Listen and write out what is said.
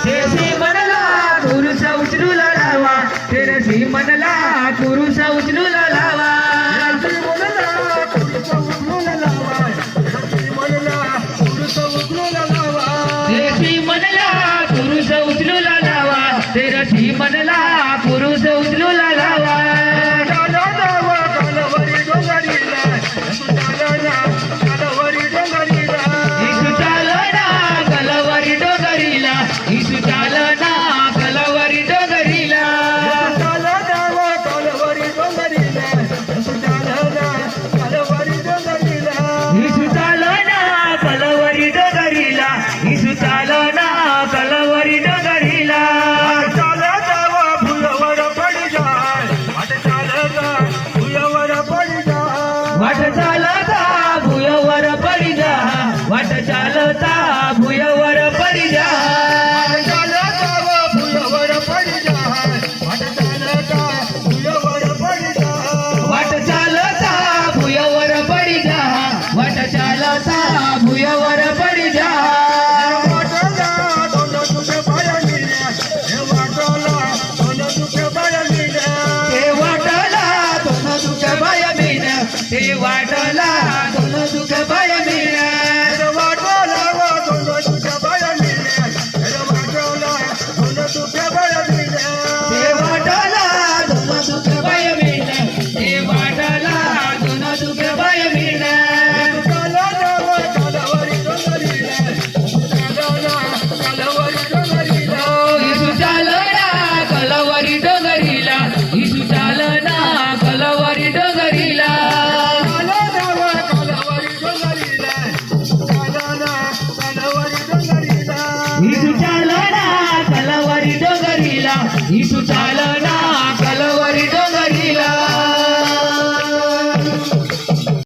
तेसी मनला पुरुष उचलू लावा तेरसी मनला पुरुष उचलू लावा तेसी मनला पुरुष उचलू लावा तेरसी मनला पुरुष उचलू लावा इशू चालना कलवरी डोंगरीला इशू चालना कलवरी डोंगरीला इशू चालना कलवरी डोंगरीला वाट चालता भुयवर पडी जा वाट चालता भुयवर पडी जा वाट चालता भुयवर पडी जा वाट चालता भुयवर पडी जा हे वाटला दोन दुख बाय मीन हे वाटला दोन दुख बाय मीन हे वाटला दोन दुख बाय मीन हे वाटला दोन दुख बाय मीन इशू चालना कलवरी डोंगरीला इशू चालना कलवरी डोंगरीला इशू चालना कलवरी डोंगरीला इशू